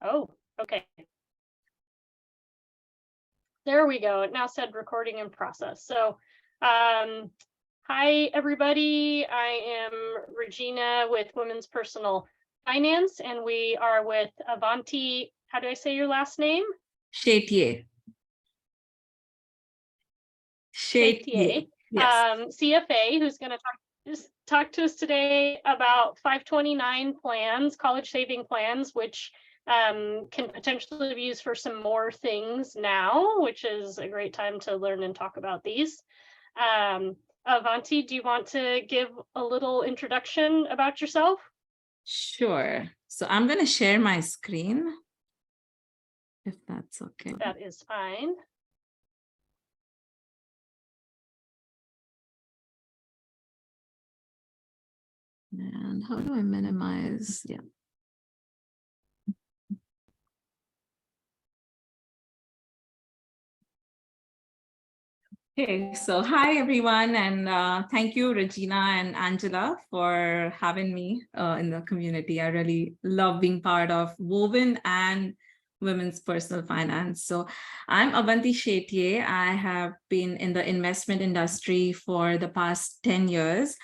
Oh, okay. There we go. It now said recording in process. So, hi, everybody. I am Regina with Women's Personal Finance, and we are with Avanti. How do I say your last name? Shetye. Shetye. Yes. CFA, who's going to talk to us today about 529 plans, college saving plans, which can potentially be used for some more things now, which is a great time to learn and talk about these. Avanti, do you want to give a little introduction about yourself? Sure. So I'm going to share my screen, if that's okay. That is fine. And how do I minimize? Yeah. Okay, so hi everyone, and thank you, Regina and Angela, for having me in the community. I really love being part of Woven and Women's Personal Finance. So I'm Avanti Shetye. I have been in the investment industry for the past 10 years.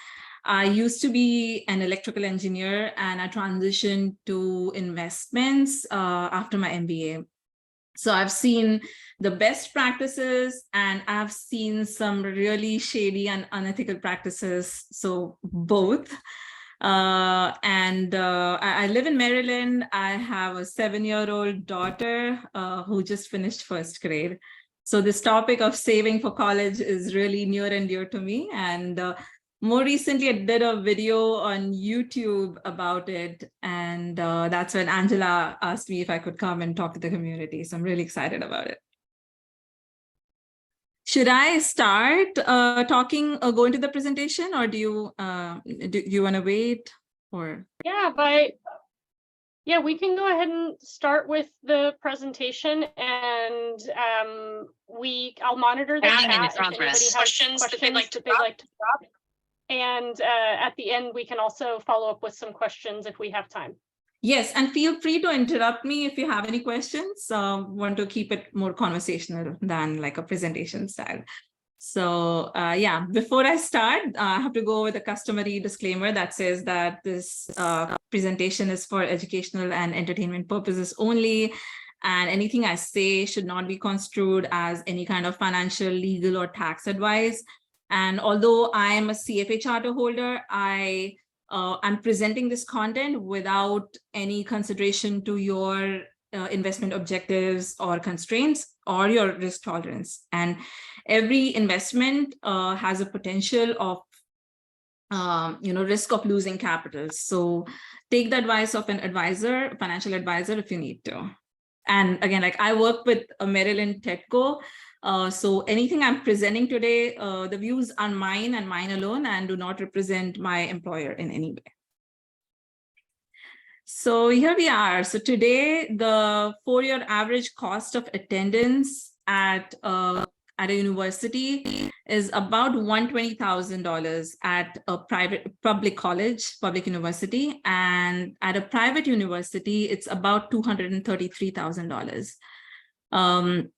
I used to be an electrical engineer and I transitioned to investments after my MBA. So I've seen the best practices and I've seen some really shady and unethical practices. So both. I live in Maryland. I have a 7-year-old daughter who just finished first grade. So this topic of saving for college is really near and dear to me. And more recently, I did a video on YouTube about it. And that's when Angela asked me if I could come and talk to the community. So I'm really excited about it. Should I start talking or go into the presentation, or do you want to wait? Or yeah, we can go ahead and start with the presentation, and I'll monitor the chat if anybody has questions that they'd like to drop. And at the end, we can also follow up with some questions if we have time. Yes, and feel free to interrupt me if you have any questions. Want to keep it more conversational than like a presentation style. So yeah, before I start, I have to go with a customary disclaimer that says that this presentation is for educational and entertainment purposes only. And anything I say should not be construed as any kind of financial, legal, or tax advice. And although I am a CFA charter holder, I'm presenting this content without any consideration to your investment objectives or constraints or your risk tolerance. And every investment has a potential of risk of losing capital. So take the advice of an advisor, financial advisor, if you need to. And again, like I work with a Maryland TEDco. So anything I'm presenting today, the views are mine and mine alone and do not represent my employer in any way. So here we are. So today, the 4-year average cost of attendance at a university is about $120,000 at a public university. And at a private university, it's about $233,000.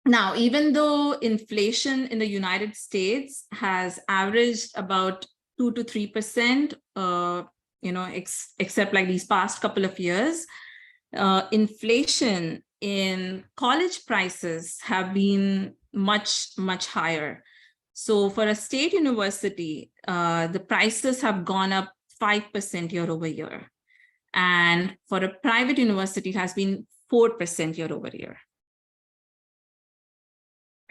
Now, even though inflation in the United States has averaged about 2 to 3%, except like these past couple of years, inflation in college prices have been much, much higher. So for a state university, the prices have gone up 5% year over year. And for a private university, it has been 4% year over year.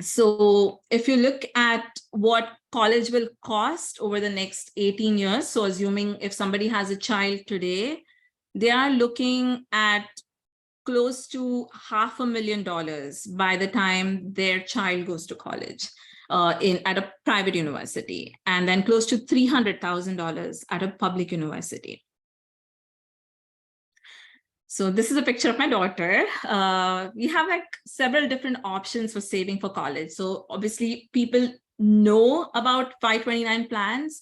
So if you look at what college will cost over the next 18 years, so assuming if somebody has a child today, they are looking at close to $500,000 by the time their child goes to college at a private university, and then close to $300,000 at a public university. So this is a picture of my daughter. We have like several different options for saving for college. So obviously people know about 529 plans,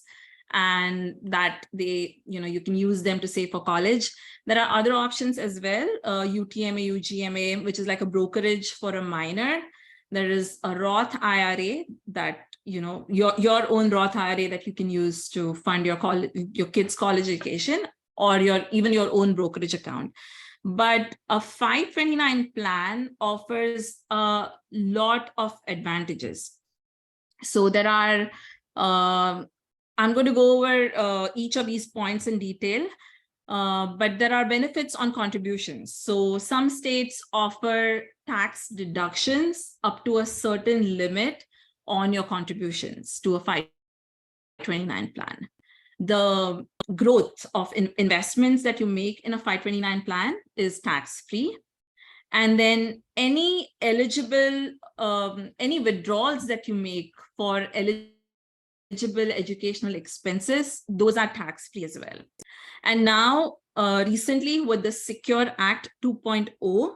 and that you can use them to save for college. There are other options as well, UTMA, UGMA, which is like a brokerage for a minor. There is a Roth IRA that, your own Roth IRA that you can use to fund your kids' college education, or even your own brokerage account. But a 529 plan offers a lot of advantages. So there are, I'm going to go over each of these points in detail, but there are benefits on contributions. So some states offer tax deductions up to a certain limit on your contributions to a 529 plan. The growth of investments that you make in a 529 plan is tax-free. And then any eligible, any withdrawals that you make for eligible educational expenses, those are tax-free as well. And now, recently with the Secure Act 2.0,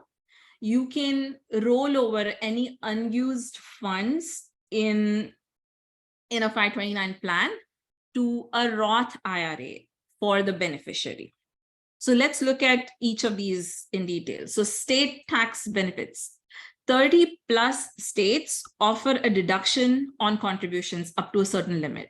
you can roll over any unused funds in a 529 plan to a Roth IRA for the beneficiary. So let's look at each of these in detail. So state tax benefits. 30 plus states offer a deduction on contributions up to a certain limit.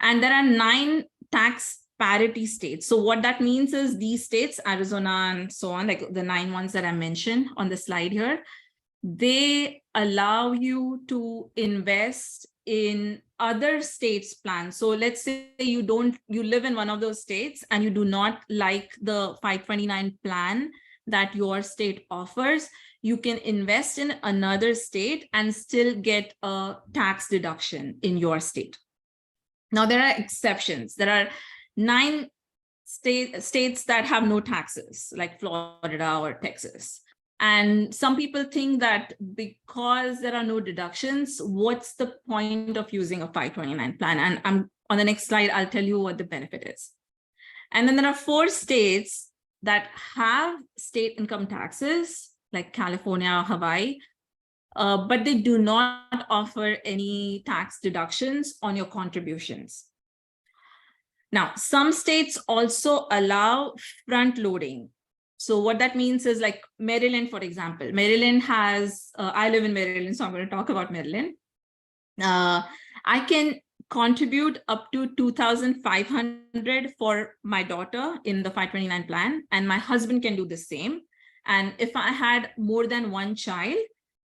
And there are 9 tax parity states. So what that means is these states, Arizona and so on, like the 9 ones that I mentioned on the slide here, they allow you to invest in other states' plans. So let's say you live in one of those states and you do not like the 529 plan that your state offers, you can invest in another state and still get a tax deduction in your state. Now, there are exceptions. There are 9 states that have no taxes, like Florida or Texas. And some people think that because there are no deductions, what's the point of using a 529 plan? And I'm on the next slide, I'll tell you what the benefit is. And then there are 4 states that have state income taxes, like California, Hawaii, but they do not offer any tax deductions on your contributions. Now, some states also allow front loading. So what that means is, like Maryland, for example. Maryland has, I live in Maryland, so I'm going to talk about Maryland. I can contribute up to $2,500 for my daughter in the 529 plan, and my husband can do the same. And if I had more than 1 child,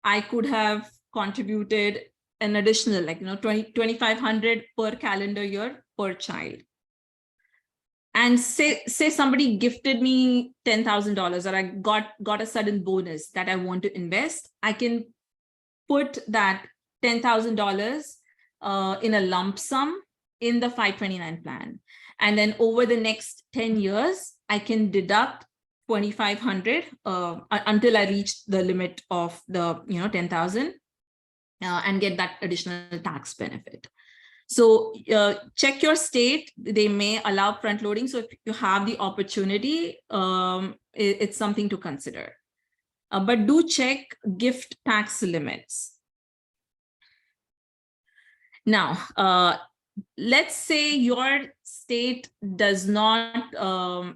I could have contributed an additional, like, $2,500 per calendar year per child. And say somebody gifted me $10,000, or I got a sudden bonus that I want to invest, I can put that $10,000 in a lump sum in the 529 plan. And then over the next 10 years, I can deduct $2,500 until I reach the limit of the 10,000 and get that additional tax benefit. So check your state. They may allow front loading. So if you have the opportunity, it's something to consider. But do check gift tax limits. Now, let's say your state does not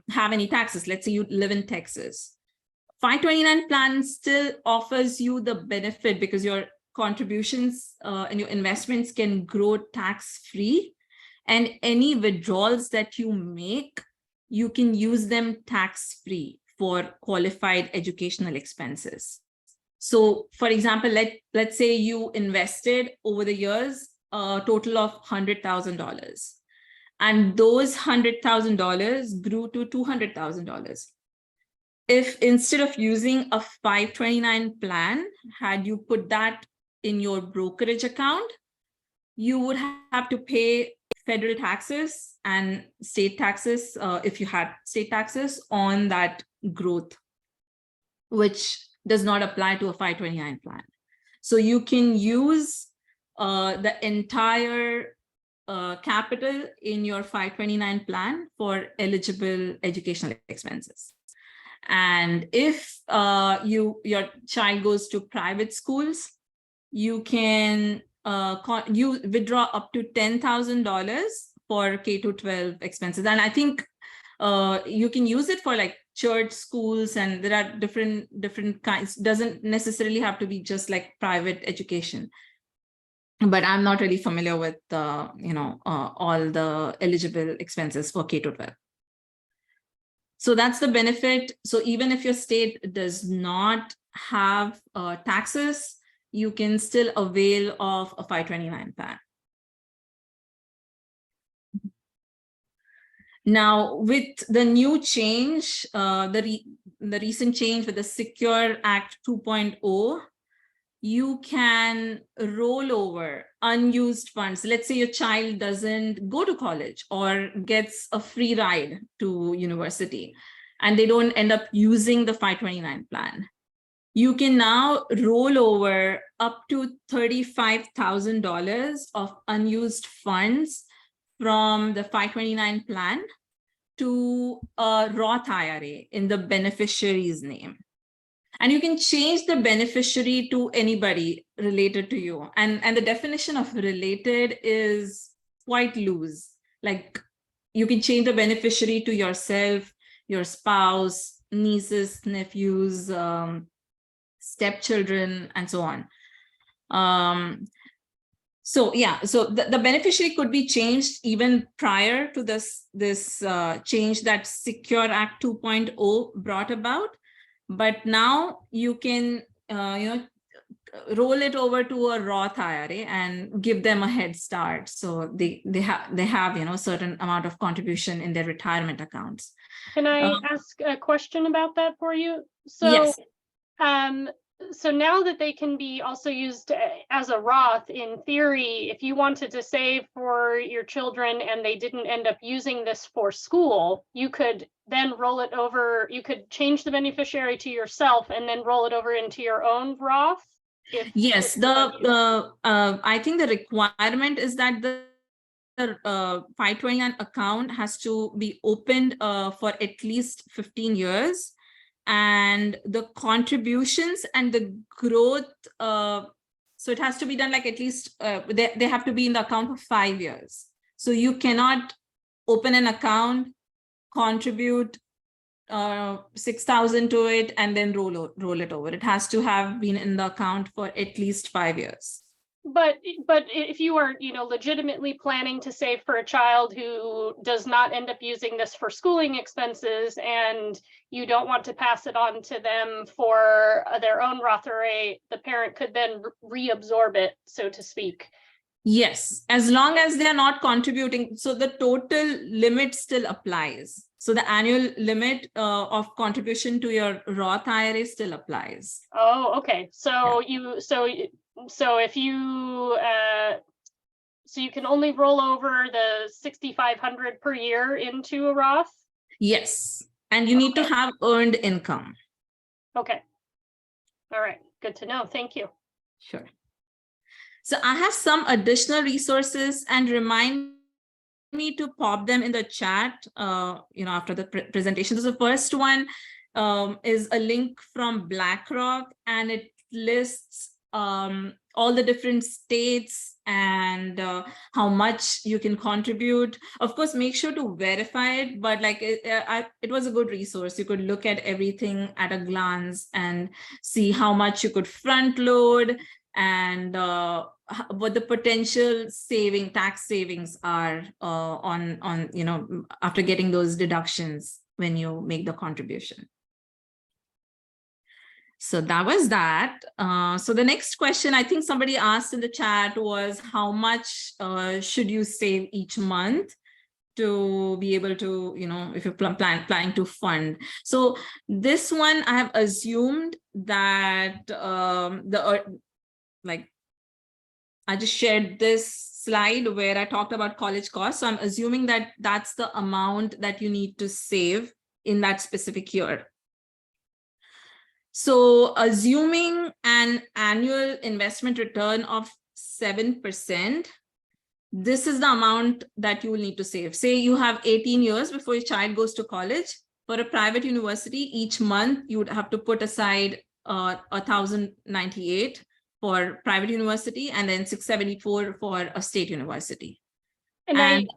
have any taxes. Let's say you live in Texas. 529 plan still offers you the benefit because your contributions and your investments can grow tax-free, and any withdrawals that you make, you can use them tax-free for qualified educational expenses. So for example, let's say you invested over the years a total of $100,000, and those $100,000 grew to $200,000. If instead of using a 529 plan, had you put that in your brokerage account, you would have to pay federal taxes and state taxes, if you had state taxes on that growth, which does not apply to a 529 plan. So you can use the entire capital in your 529 plan for eligible educational expenses. And if your child goes to private schools, you can you withdraw up to $10,000 for K-12 expenses. And I think you can use it for like church, schools, and there are different kinds. Doesn't necessarily have to be just like private education. But I'm not really familiar with all the eligible expenses for K-12. So that's the benefit. So even if your state does not have taxes, you can still avail of a 529 plan. Now, with the new change, the recent change with the Secure Act 2.0, you can roll over unused funds. Let's say your child doesn't go to college or gets a free ride to university and they don't end up using the 529 plan. You can now roll over up to $35,000 of unused funds from the 529 plan to a Roth IRA in the beneficiary's name. And you can change the beneficiary to anybody related to you. And the definition of related is quite loose. Like you can change the beneficiary to yourself, your spouse, nieces, nephews, stepchildren, and so on. So the beneficiary could be changed even prior to this change that Secure Act 2.0 brought about. But now you can roll it over to a Roth IRA and give them a head start. So they have a certain amount of contribution in their retirement accounts. Can I ask a question about that for you? So yes. So now that they can be also used as a Roth, in theory, if you wanted to save for your children and they didn't end up using this for school, you could then roll it over. You could change the beneficiary to yourself and then roll it over into your own Roth. Yes, I think the requirement is that the 529 account has to be opened for at least 15 years. And the contributions and the growth, so it has to be done like at least, they have to be in the account for 5 years. So you cannot open an account, contribute 6,000 to it, and then roll it over. It has to have been in the account for at least 5 years. But if you are, legitimately planning to save for a child who does not end up using this for schooling expenses, and you don't want to pass it on to them for their own Roth IRA, the parent could then reabsorb it, so to speak. Yes, as long as they're not contributing. So the total limit still applies. So the annual limit of contribution to your Roth IRA still applies. Oh, okay. So yeah. So if you so you can only roll over the $6,500 per year into a Roth? Yes, and you need to have earned income. Okay. All right, good to know. Thank you. Sure. So I have some additional resources, and remind me to pop them in the chat after the presentation. So the first one is a link from BlackRock, and it lists all the different states and how much you can contribute. Of course, make sure to verify it, but it was a good resource. You could look at everything at a glance and see how much you could front load and what the potential tax savings are on after getting those deductions when you make the contribution. So that was that. So the next question I think somebody asked in the chat was, how much should you save each month to be able to, if you're planning to fund? So this one, I have assumed that I just shared this slide where I talked about college costs. So I'm assuming that that's the amount that you need to save in that specific year. So assuming an annual investment return of 7%, this is the amount that you will need to save. Say you have 18 years before your child goes to college. For a private university, each month you would have to put aside $1,098 for private university, and then $674 for a state university. And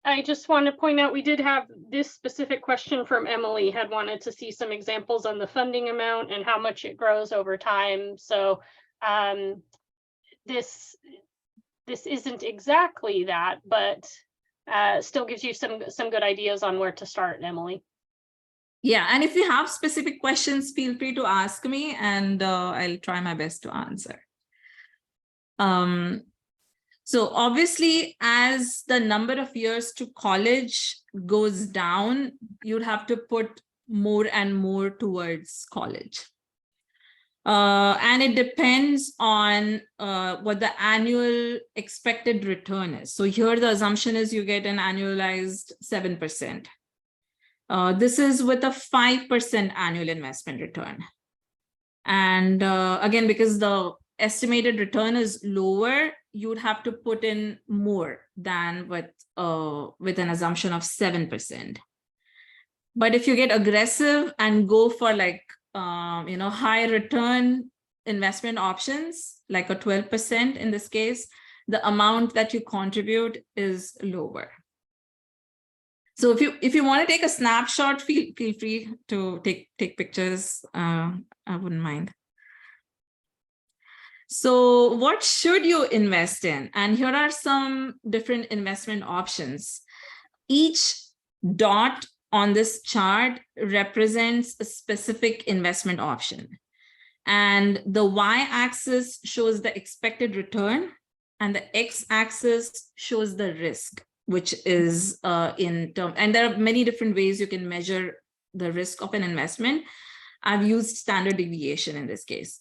I just want to point out, we did have this specific question from Emily, had wanted to see some examples on the funding amount and how much it grows over time. So this isn't exactly that, but still gives you some good ideas on where to start, Emily. Yeah, and if you have specific questions, feel free to ask me, and I'll try my best to answer. So obviously, as the number of years to college goes down, you'd have to put more and more towards college. And it depends on what the annual expected return is. So here the assumption is you get an annualized 7%. This is with a 5% annual investment return. And again, because the estimated return is lower, you would have to put in more than with an assumption of 7%. But if you get aggressive and go for like high return investment options, like a 12% in this case, the amount that you contribute is lower. So if you want to take a snapshot, feel free to take pictures. I wouldn't mind. So what should you invest in? And here are some different investment options. Each dot on this chart represents a specific investment option. And the y-axis shows the expected return, and the x-axis shows the risk, which is in term. And there are many different ways you can measure the risk of an investment. I've used standard deviation in this case.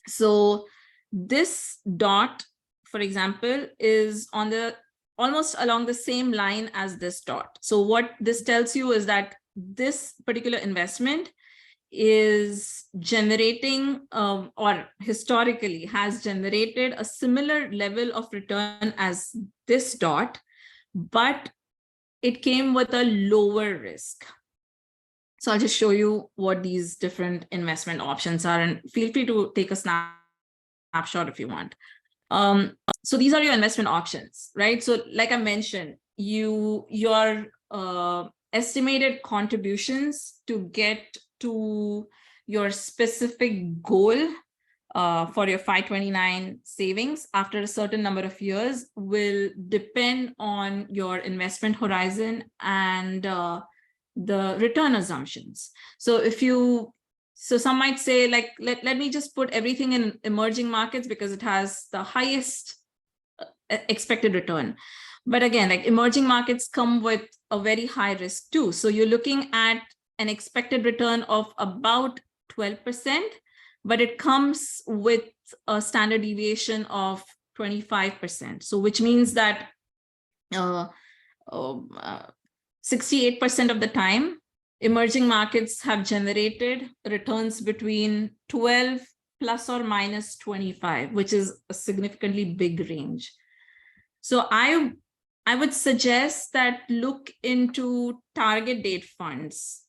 So this dot, for example, is on the almost along the same line as this dot. So what this tells you is that this particular investment is generating or historically has generated a similar level of return as this dot, but it came with a lower risk. So I'll just show you what these different investment options are, and feel free to take a snapshot if you want. So these are your investment options, right? So like I mentioned, your estimated contributions to get to your specific goal for your 529 savings after a certain number of years will depend on your investment horizon and the return assumptions. So some might say, like, let me just put everything in emerging markets because it has the highest expected return. But again, like emerging markets come with a very high risk too. So you're looking at an expected return of about 12%, but it comes with a standard deviation of 25%. So which means that 68% of the time, emerging markets have generated returns between 12 plus or minus 25, which is a significantly big range. So I would suggest that look into target date funds,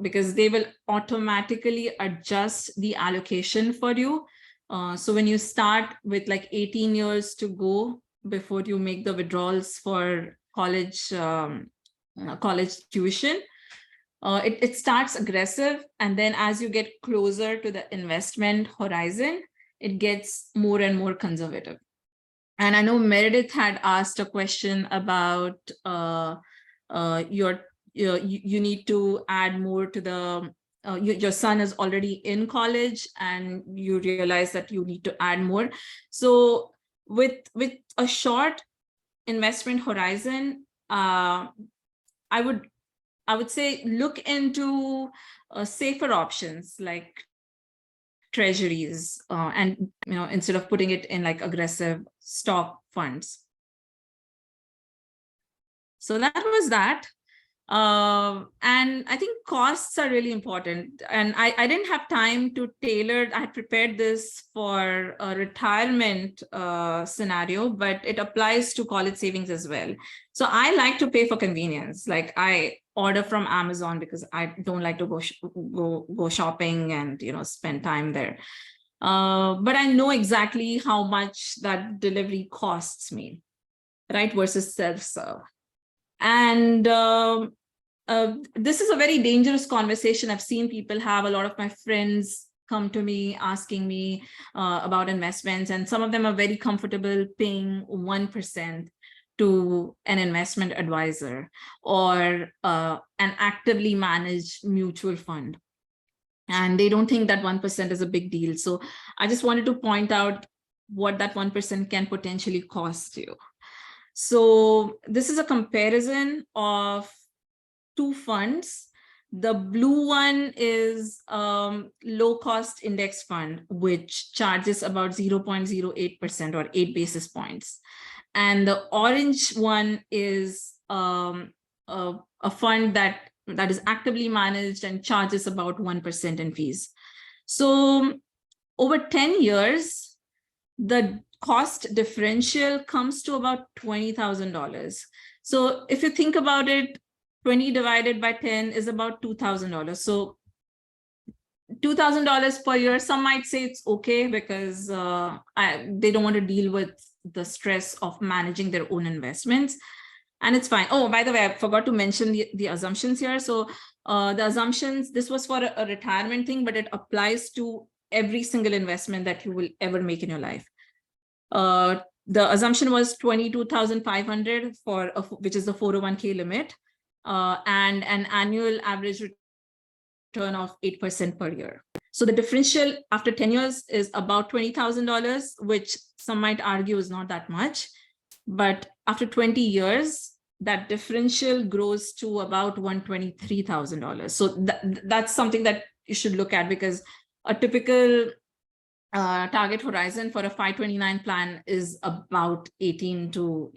because they will automatically adjust the allocation for you. So when you start with like 18 years to go before you make the withdrawals for college tuition, it starts aggressive. And then as you get closer to the investment horizon, it gets more and more conservative. And I know Meredith had asked a question about you need to add more to the, your son is already in college and you realize that you need to add more. So with a short investment horizon, I would say look into safer options like treasuries, and instead of putting it in like aggressive stock funds. So that was that. And I think costs are really important. And I didn't have time to tailor, I had prepared this for a retirement scenario, but it applies to college savings as well. So I like to pay for convenience. Like I order from Amazon because I don't like to go shopping and spend time there. But I know exactly how much that delivery costs me, right? Versus self-serve. And this is a very dangerous conversation. I've seen people have, a lot of my friends come to me asking me about investments, and some of them are very comfortable paying 1% to an investment advisor or an actively managed mutual fund. And they don't think that 1% is a big deal. So I just wanted to point out what that 1% can potentially cost you. So this is a comparison of two funds. The blue one is low cost index fund, which charges about 0.08% or 8 basis points. And the orange one is a fund that is actively managed and charges about 1% in fees. So over 10 years, the cost differential comes to about $20,000. So if you think about it, 20 divided by 10 is about $2,000. So $2,000 per year, some might say it's okay because they don't want to deal with the stress of managing their own investments. And it's fine. Oh, by the way, I forgot to mention the assumptions here. So the assumptions, this was for a retirement thing, but it applies to every single investment that you will ever make in your life. The assumption was 22,500 for which is the 401k limit, and an annual average return of 8% per year. So the differential after 10 years is about $20,000, which some might argue is not that much. But after 20 years, that differential grows to about $123,000. So that's something that you should look at, because a typical target horizon for a 529 plan is about 18 to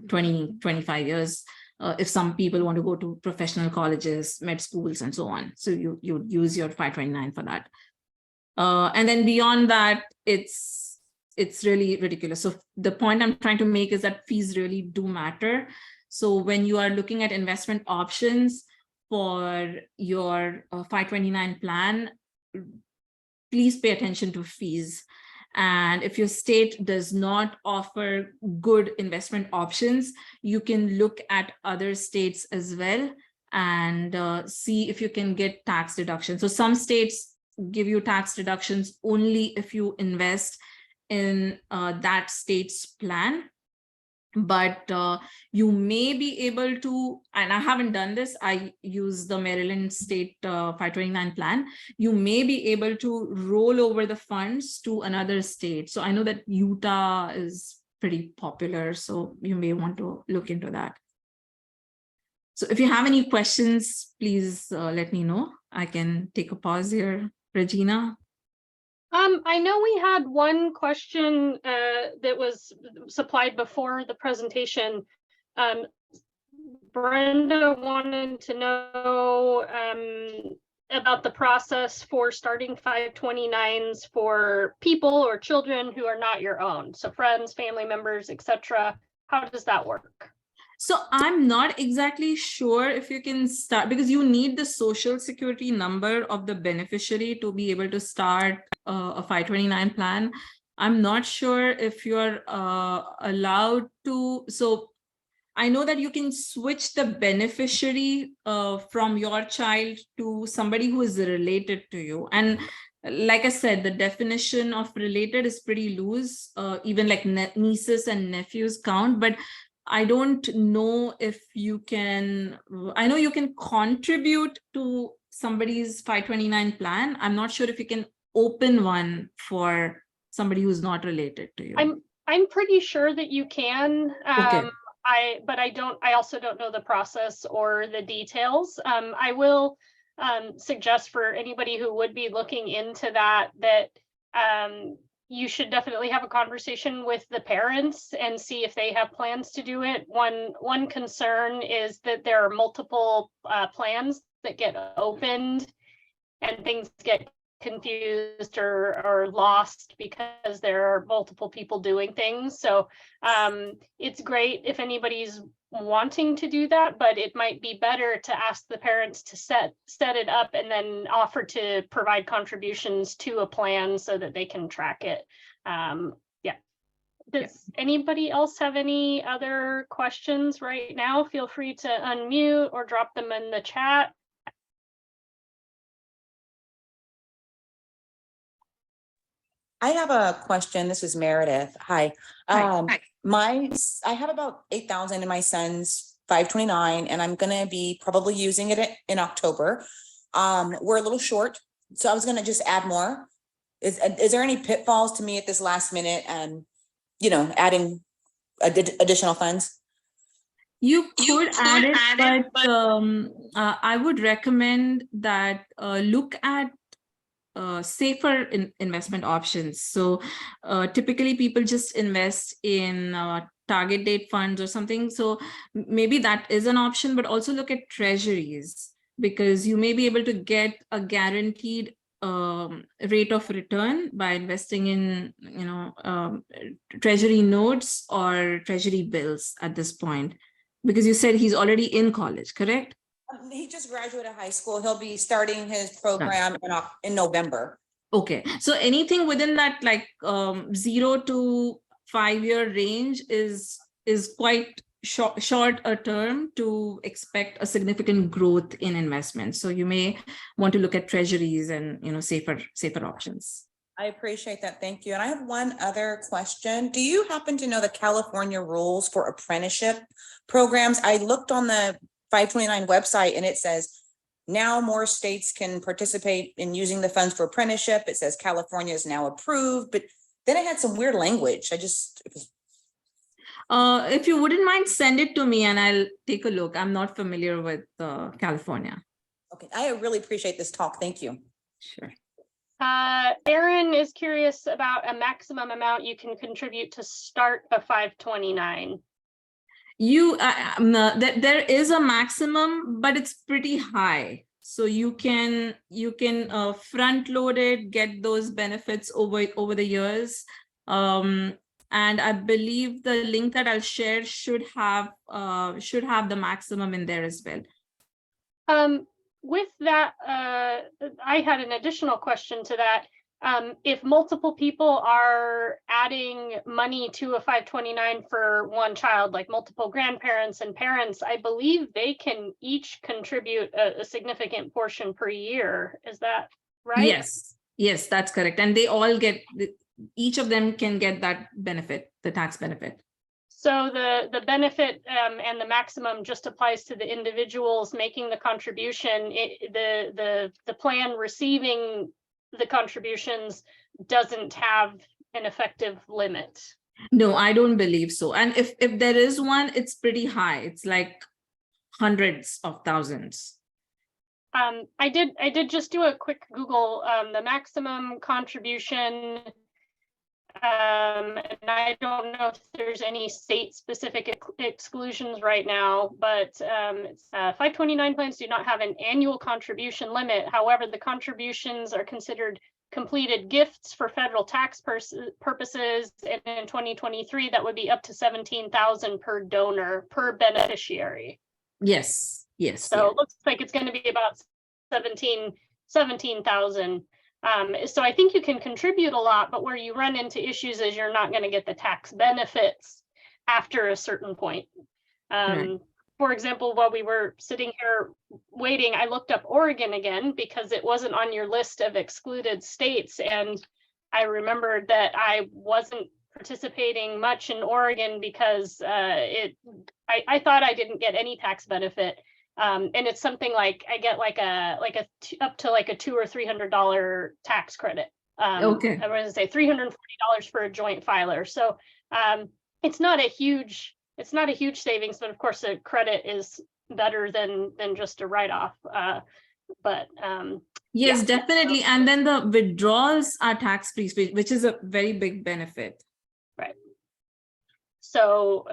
20, 25 years. If some people want to go to professional colleges, med schools, and so on. So you use your 529 for that. And then beyond that, it's really ridiculous. So the point I'm trying to make is that fees really do matter. So when you are looking at investment options for your 529 plan, please pay attention to fees. And if your state does not offer good investment options, you can look at other states as well and see if you can get tax deductions. So some states give you tax deductions only if you invest in that state's plan. But you may be able to, and I haven't done this, I use the Maryland State 529 plan. You may be able to roll over the funds to another state. So I know that Utah is pretty popular, so you may want to look into that. So if you have any questions, please let me know. I can take a pause here. Regina? I know we had one question that was supplied before the presentation. Brenda wanted to know about the process for starting 529s for people or children who are not your own. So friends, family members, etc. How does that work? So I'm not exactly sure if you can start, because you need the social security number of the beneficiary to be able to start a 529 plan. I'm not sure if you're allowed to. So I know that you can switch the beneficiary from your child to somebody who is related to you. And like I said, the definition of related is pretty loose. Even like nieces and nephews count, but I don't know if you can, I know you can contribute to somebody's 529 plan. I'm not sure if you can open one for somebody who's not related to you. I'm pretty sure that you can. Okay. But I also don't know the process or the details. I will suggest for anybody who would be looking into that you should definitely have a conversation with the parents and see if they have plans to do it. One concern is that there are multiple plans that get opened and things get confused or lost because there are multiple people doing things. So it's great if anybody's wanting to do that, but it might be better to ask the parents to set it up and then offer to provide contributions to a plan so that they can track it. Yeah, Does anybody else have any other questions right now? Feel free to unmute or drop them in the chat. I have a question. This is Meredith. Hi. Hi. I have about 8,000 in my son's 529, and I'm gonna be probably using it in October. We're a little short, so I was gonna just add more. Is there any pitfalls to me at this last minute and, adding additional funds? You could add it, but I would recommend that look at safer investment options. So typically people just invest in target date funds or something. So maybe that is an option, but also look at treasuries, because you may be able to get a guaranteed rate of return by investing in, treasury notes or treasury bills at this point, because you said he's already in college, correct? He just graduated high school. He'll be starting his program in November. Okay, so anything within that, like 0 to 5 year range is quite short a term to expect a significant growth in investment. So you may want to look at treasuries and safer options. I appreciate that. Thank you. And I have one other question. Do you happen to know the California rules for apprenticeship programs? I looked on the 529 website and it says now more states can participate in using the funds for apprenticeship. It says California is now approved, but then it had some weird language. If you wouldn't mind, send it to me and I'll take a look. I'm not familiar with California. Okay, I really appreciate this talk. Thank you. Sure. Aaron is curious about a maximum amount you can contribute to start a 529. There is a maximum, but it's pretty high. So you can front load it, get those benefits over the years. And I believe the link that I'll share should have the maximum in there as well. With that, I had an additional question to that. If multiple people are adding money to a 529 for one child, like multiple grandparents and parents, I believe they can each contribute a significant portion per year. Is that right? Yes, that's correct. And they all each of them can get that benefit, the tax benefit. So the benefit and the maximum just applies to the individuals making the contribution. The plan receiving the contributions doesn't have an effective limit. No, I don't believe so. And if there is one, it's pretty high. It's like hundreds of thousands. I did just do a quick Google. The maximum contribution, and I don't know if there's any state-specific exclusions right now, but 529 plans do not have an annual contribution limit. However, the contributions are considered completed gifts for federal tax purposes, and in 2023, that would be up to $17,000 per donor per beneficiary. Yes. So it looks like it's going to be about 17,000. So I think you can contribute a lot, but where you run into issues is you're not going to get the tax benefits after a certain point. Right. For example, while we were sitting here waiting, I looked up Oregon again because it wasn't on your list of excluded states. And I remembered that I wasn't participating much in Oregon because I thought I didn't get any tax benefit. And it's something like I get up to like a $200 or $300 tax credit. Okay. I was gonna say $340 for a joint filer. So it's not a huge savings, but of course the credit is better than just a write-off. Yes, definitely. And then the withdrawals are tax-free, which is a very big benefit. Right. So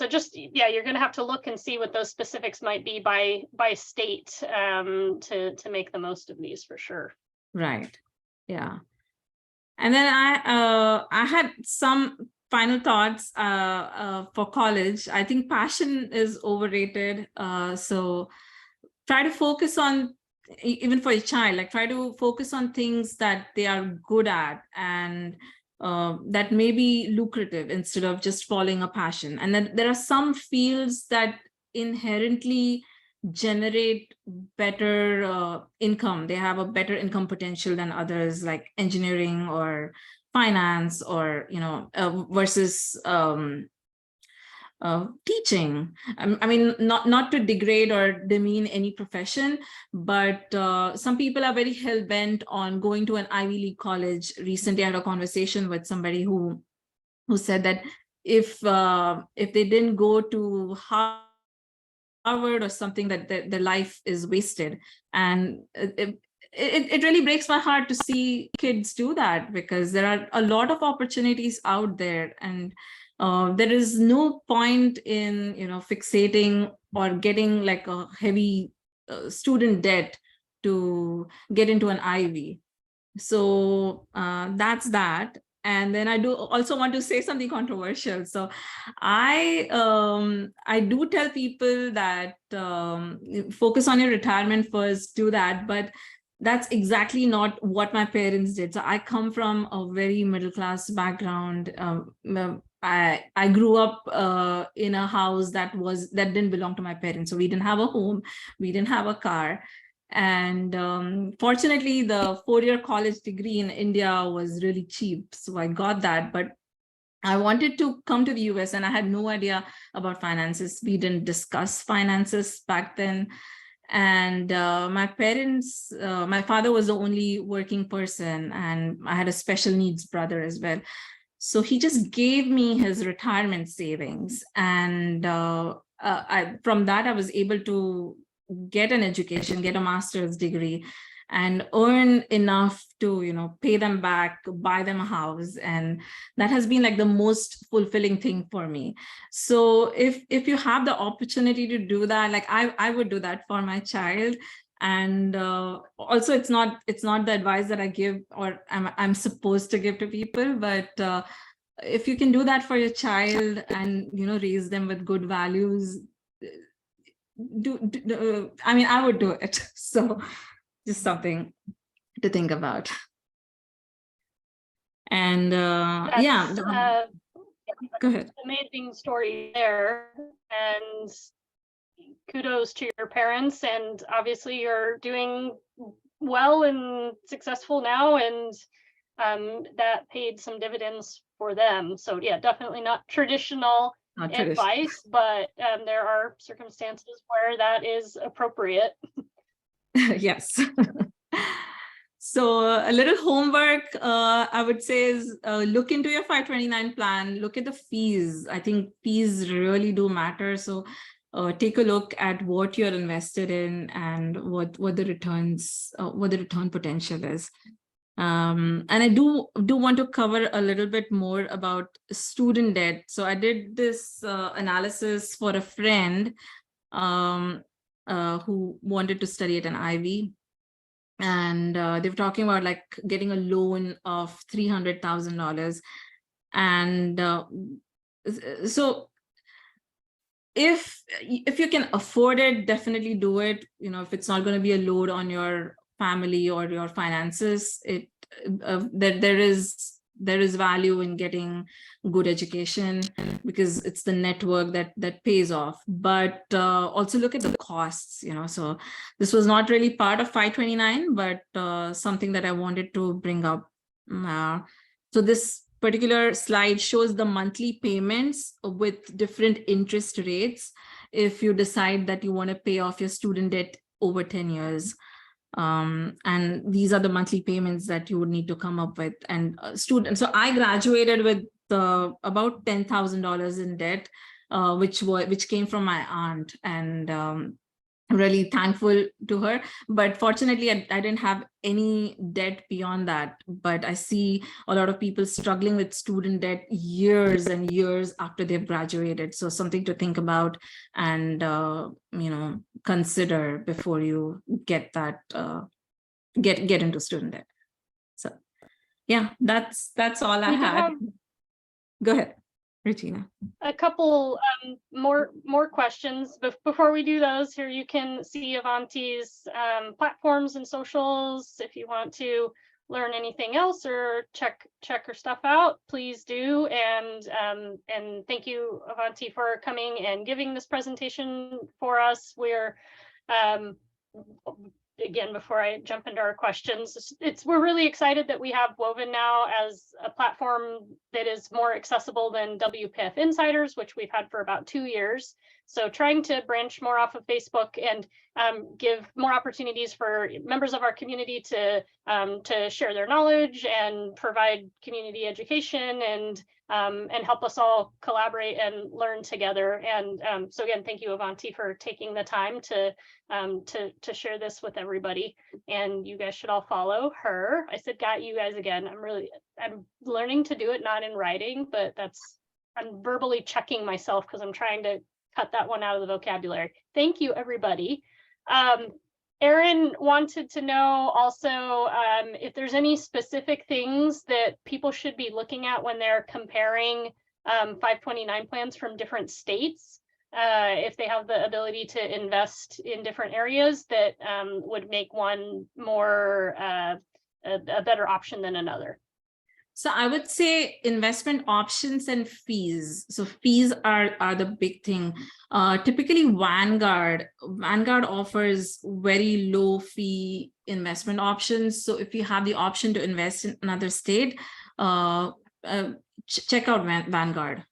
just, you're going to have to look and see what those specifics might be by state to make the most of these for sure. Right. Yeah. And then I had some final thoughts for college. I think passion is overrated. So try to focus on, even for a child, like try to focus on things that they are good at and that may be lucrative instead of just following a passion. And then there are some fields that inherently generate better income. They have a better income potential than others, like engineering or finance, or versus teaching. I mean, not to degrade or demean any profession, but some people are very hell-bent on going to an Ivy League college. Recently, I had a conversation with somebody who said that if they didn't go to Harvard or something, that their life is wasted. And it really breaks my heart to see kids do that, because there are a lot of opportunities out there, and there is no point in fixating or getting like a heavy student debt to get into an Ivy. So that's that. And then I do also want to say something controversial. So I do tell people that focus on your retirement first, do that, but that's exactly not what my parents did. So I come from a very middle class background. I grew up in a house that didn't belong to my parents. So we didn't have a home, we didn't have a car. And fortunately, the 4-year college degree in India was really cheap. So I got that, but I wanted to come to the US and I had no idea about finances. We didn't discuss finances back then. And my parents, my father was the only working person, and I had a special needs brother as well. So he just gave me his retirement savings. And from that, I was able to get an education, get a master's degree, and earn enough to pay them back, buy them a house. And that has been like the most fulfilling thing for me. So if you have the opportunity to do that, like I would do that for my child. And also, it's not the advice that I give or I'm supposed to give to people, but if you can do that for your child and raise them with good values, I mean, I would do it. So just something to think about. And yeah, go ahead. Amazing story there, and kudos to your parents. And obviously you're doing well and successful now, and that paid some dividends for them. So yeah, definitely not traditional advice, but there are circumstances where that is appropriate. Yes. So a little homework I would say is look into your 529 plan, look at the fees. I think fees really do matter. So take a look at what you're invested in and what the return potential is. And I do want to cover a little bit more about student debt. So I did this analysis for a friend who wanted to study at an Ivy. And they were talking about like getting a loan of $300,000. And so if you can afford it, definitely do it. If it's not going to be a load on your family or your finances, there is value in getting good education, because it's the network that pays off. But also look at the costs. So this was not really part of 529, but something that I wanted to bring up. So this particular slide shows the monthly payments with different interest rates if you decide that you want to pay off your student debt over 10 years. And these are the monthly payments that you would need to come up with. And so I graduated with about $10,000 in debt, which came from my aunt, and I'm really thankful to her. But fortunately, I didn't have any debt beyond that. But I see a lot of people struggling with student debt years and years after they've graduated. So something to think about and consider before you get that get into student debt. So yeah, that's all I had. Go ahead, Regina. A couple more questions, but before we do those, here you can see Avanti's platforms and socials if you want to learn anything else or check her stuff out, please do. And thank you, Avanti, for coming and giving this presentation for us. We're again, before I jump into our questions, we're really excited that we have Woven now as a platform that is more accessible than WPF Insiders, which we've had for about 2 years. So trying to branch more off of Facebook and give more opportunities for members of our community to share their knowledge and provide community education and help us all collaborate and learn together. And so again, thank you, Avanti, for taking the time to share this with everybody. And you guys should all follow her. I said, got you guys again. I'm learning to do it, not in writing, but I'm verbally checking myself because I'm trying to cut that one out of the vocabulary. Thank you, everybody. Erin wanted to know also if there's any specific things that people should be looking at when they're comparing 529 plans from different states, if they have the ability to invest in different areas that would make one more a better option than another. So I would say investment options and fees. So fees are the big thing. Typically Vanguard offers very low fee investment options. So if you have the option to invest in another state, check out Vanguard.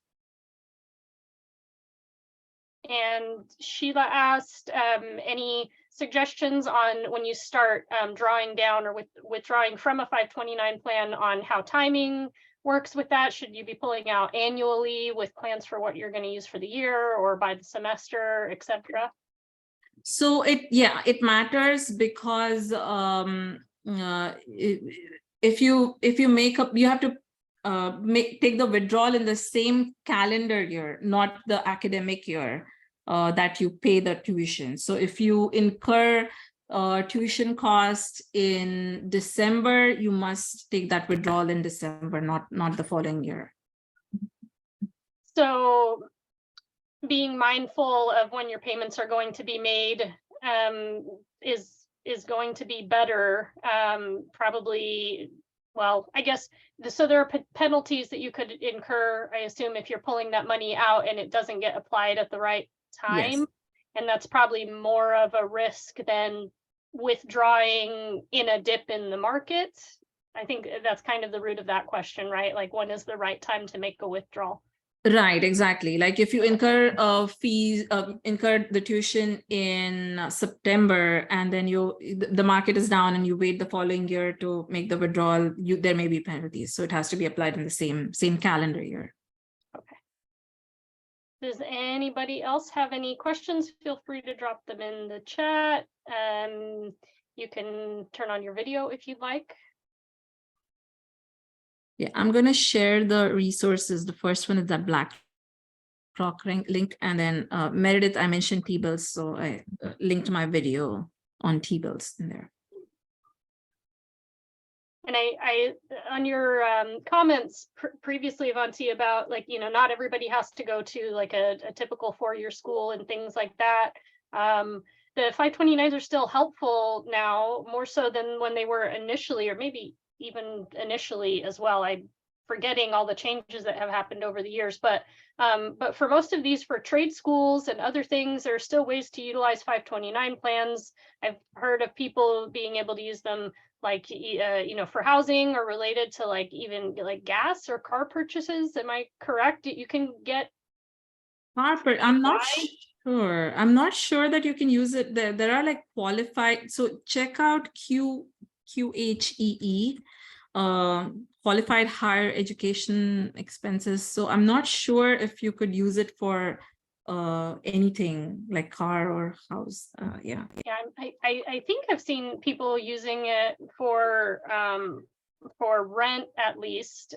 And Sheila asked any suggestions on when you start drawing down or withdrawing from a 529 plan on how timing works with that. Should you be pulling out annually with plans for what you're going to use for the year or by the semester, etc.? So it matters because if you make up, you have to take the withdrawal in the same calendar year, not the academic year that you pay the tuition. So if you incur tuition cost in December, you must take that withdrawal in December, not the following year. So being mindful of when your payments are going to be made is going to be better, probably. Well, I guess, so there are penalties that you could incur, I assume, if you're pulling that money out and it doesn't get applied at the right time. Yes. And that's probably more of a risk than withdrawing in a dip in the market. I think that's kind of the root of that question, right? Like, when is the right time to make a withdrawal? Right, exactly. Like if you incur fees, incur the tuition in September, and then the market is down and you wait the following year to make the withdrawal, there may be penalties. So it has to be applied in the same calendar year. Okay. Does anybody else have any questions? Feel free to drop them in the chat. You can turn on your video if you'd like. Yeah, I'm going to share the resources. The first one is that BlackRock link, and then Meredith, I mentioned T-bills, so I linked my video on T-bills in there. And I on your comments previously, Avanti, about like, not everybody has to go to like a typical four-year school and things like that. The 529s are still helpful now, more so than when they were initially, or maybe even initially as well. I'm forgetting all the changes that have happened over the years, but for most of these, for trade schools and other things, there are still ways to utilize 529 plans. I've heard of people being able to use them like, for housing or related to like even like gas or car purchases. Am I correct? You can get I'm not sure. I'm not sure that you can use it. There are like qualified. So check out QHEE, qualified higher education expenses. So I'm not sure if you could use it for anything like car or house. Yeah, I think I've seen people using it for rent, at least,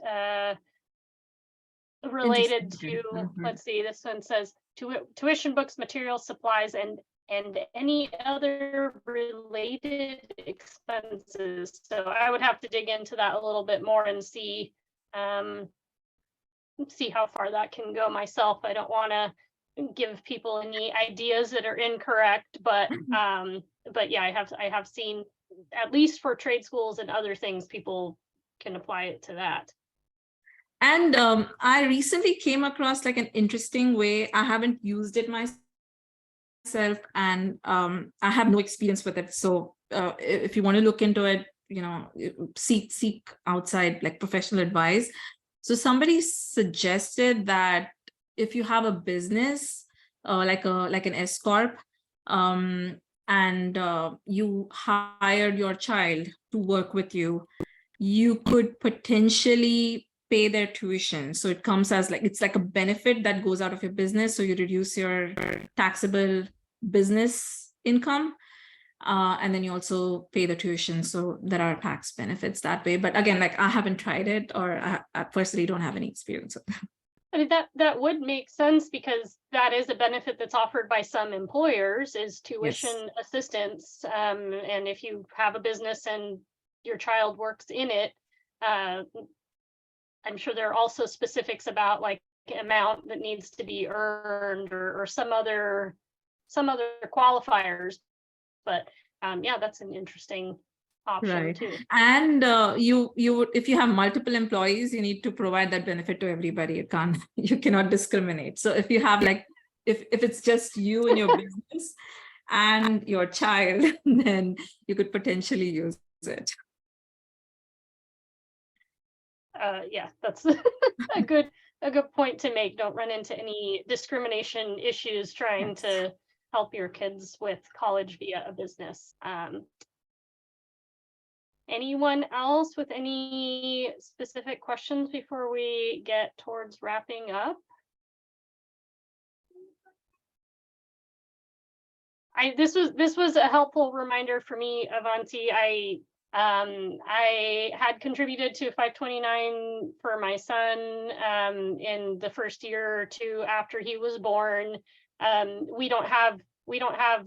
related to, let's see, this one says tuition, books, materials, supplies, and any other related expenses. So I would have to dig into that a little bit more and see how far that can go myself. I don't want to give people any ideas that are incorrect, but yeah, I have seen at least for trade schools and other things, people can apply it to that. And I recently came across like an interesting way. I haven't used it myself, and I have no experience with it. So if you want to look into it, seek outside like professional advice. So somebody suggested that if you have a business like an S corp, and you hired your child to work with you, you could potentially pay their tuition. So it comes as it's like a benefit that goes out of your business. So you reduce your taxable business income. And then you also pay the tuition. So there are tax benefits that way. But again, I haven't tried it, or I personally don't have any experience with it. I mean, that would make sense, because that is a benefit that's offered by some employers, is tuition assistance. And if you have a business and your child works in it, I'm sure there are also specifics about like amount that needs to be earned, or some other qualifiers. But yeah, that's an interesting option too. And you if you have multiple employees, you need to provide that benefit to everybody. You cannot discriminate. So if you have if it's just you and your business and your child, then you could potentially use it. Yeah, that's a good point to make. Don't run into any discrimination issues trying to help your kids with college via a business. Anyone else with any specific questions before we get towards wrapping up? This was a helpful reminder for me, Avanti. I had contributed to 529 for my son in the first year or two after he was born. We don't have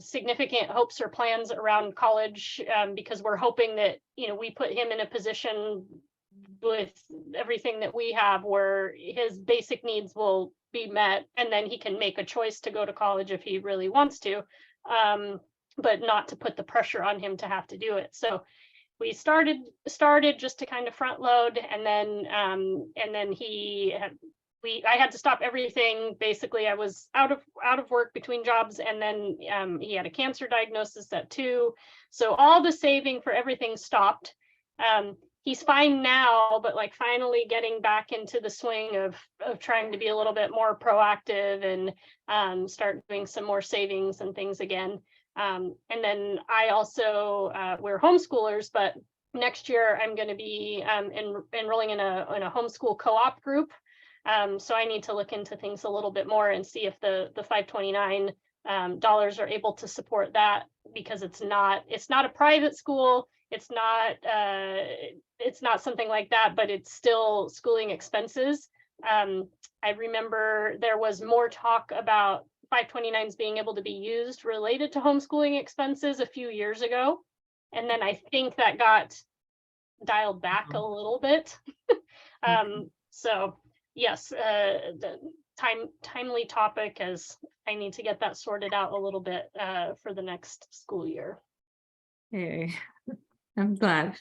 significant hopes or plans around college, because we're hoping that we put him in a position with everything that we have where his basic needs will be met, and then he can make a choice to go to college if he really wants to, but not to put the pressure on him to have to do it. So we started just to kind of front load, and then I had to stop everything. Basically, I was out of work between jobs, and then he had a cancer diagnosis at 2. So all the saving for everything stopped. He's fine now, but finally getting back into the swing of trying to be a little bit more proactive and start doing some more savings and things again. And then I also, we're homeschoolers, but next year I'm going to be enrolling in a homeschool co-op group. So I need to look into things a little bit more and see if the 529 dollars are able to support that, because it's not a private school. It's not something like that, but it's still schooling expenses. I remember there was more talk about 529s being able to be used related to homeschooling expenses a few years ago. And then I think that got dialed back a little bit. So yes, the timely topic, as I need to get that sorted out a little bit for the next school year. Hey, I'm glad.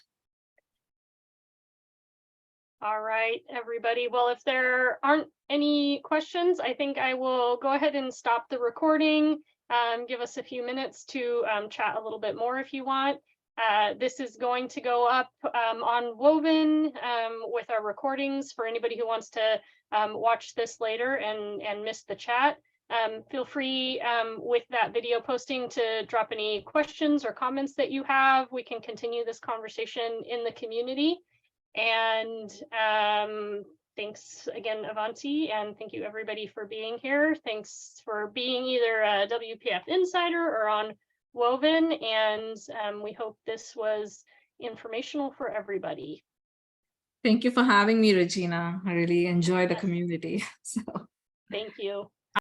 All right, everybody. Well, if there aren't any questions, I think I will go ahead and stop the recording. Give us a few minutes to chat a little bit more if you want. This is going to go up on Woven with our recordings for anybody who wants to watch this later and miss the chat. Feel free with that video posting to drop any questions or comments that you have. We can continue this conversation in the community. And thanks again, Avanti, and thank you everybody for being here. Thanks for being either a WPF Insider or on Woven, and we hope this was informational for everybody. Thank you for having me, Regina. I really enjoy the community. So thank you.